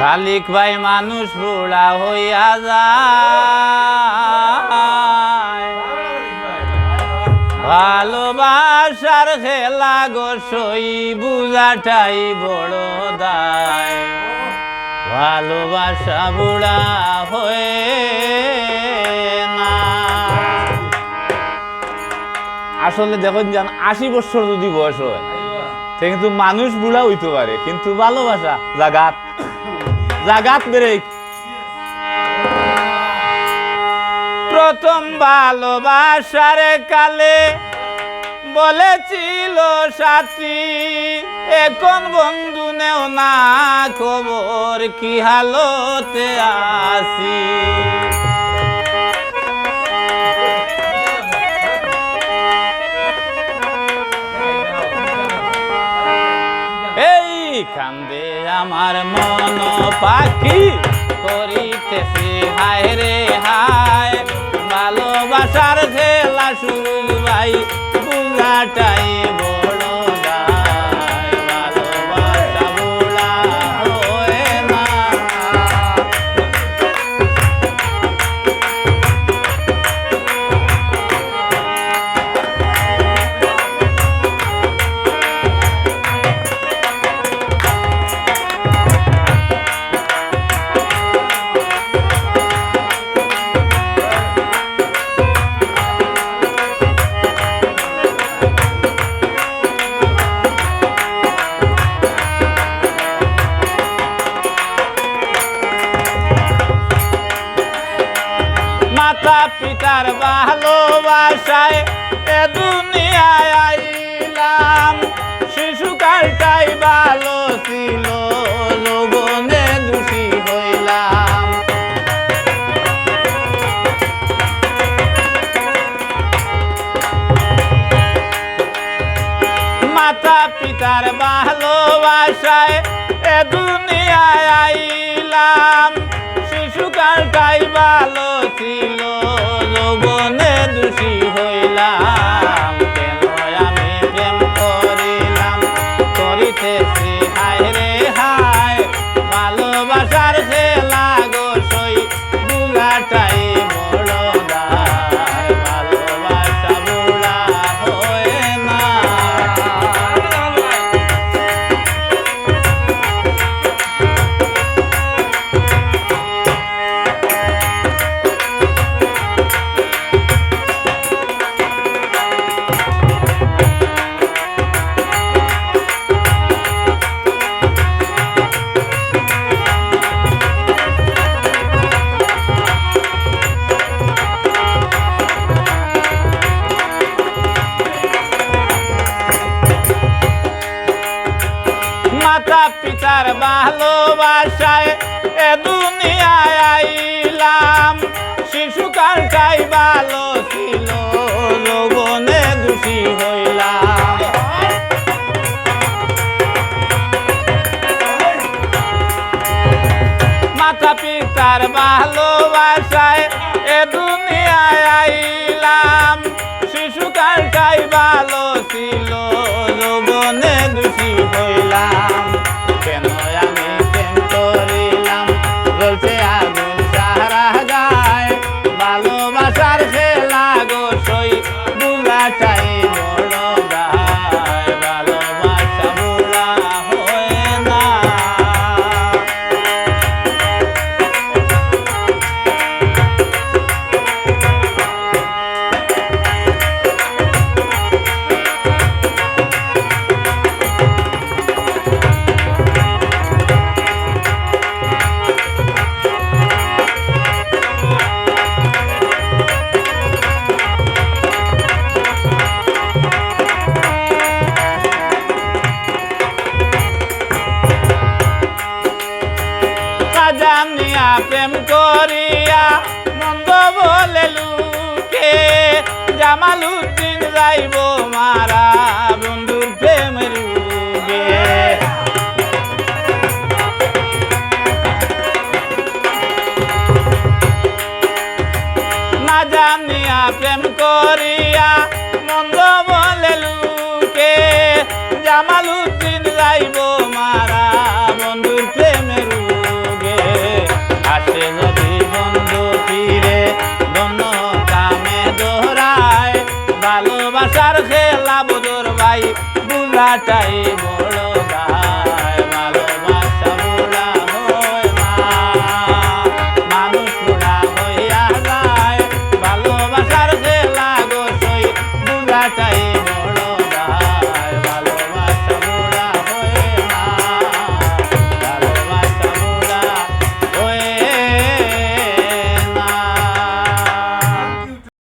শালিক ভাই মানুষ বুড়া হইয়া যায়, ভালোবাসার খেলা গো সই বুঝাটাই বড় দায়, ভালোবাসা বুড়া হয়ে না। আসলে দেখুন যান ৮০ বছর যদি বয়স হয় কিন্তু মানুষ বুড়া হইতে পারে, কিন্তু ভালোবাসা জাগাত জাগাত ব্রেক। প্রথম ভালোবাসার কালে বলেছিল সাথী, এখন বন্ধু নেও না খবর কি হালতে আছি। এই কান্দে আমার মন পাখি করিতেছি হায় রে হায়, ভালোবাসার খেলা শুরু ভাই বুঝাটাই বড় দায়, ভালোবাসা বুড়া হয় না। মাতা পিতার ভালোবাসায় এ দুনিয়ায় আইলাম, শিশুকালটাই ভালো ছিল যৌবনে দোষী হইলাম। মাতা পিতার ভালোবাসায় এ দুনিয়ায় আইলাম, শিশুকালটাই ভালো ছিল যৌবনে দোষী হইলাম। কেন আমি প্রেম করিলাম করিতেছি হায় রে হায়, ভালোবাসার খেলা গো সই বুড়াটাই বড় দায়, ভালোবাসা বুড়া হয় না। মাতা পিতার ভালোবাসায় এ দুনিয়ায় আইলাম, শিশুকালটাই ভালো ছিল যৌবনে দোষী হইলাম। মাতা পিতার ভালোবাসায় এ দুনিয়ায় আইলাম, শিশুকালটাই ভালো ছিল যৌবনে দোষী হইলাম। কেন আমি প্রেম করিলাম জ্বলছে আগুন সারা গায়, ভালোবাসার খেলা গো সই বুড়াটাই বড় দায়, ভালোবাসা বুড়া হয় না। জানিয়া প্রেম করিয়া মন্দ বলে লুকে, জামালউদ্দিন যাইব মারা বন্ধুর প্রেমের রূপে। না জানিয়া প্রেম করিয়া মন্দ বলে লুকে, জামালউদ্দিন যাইব মারা বন্ধুর প্রেমের রূপে। খেলা বদর ভাই বুঝাটাই বড়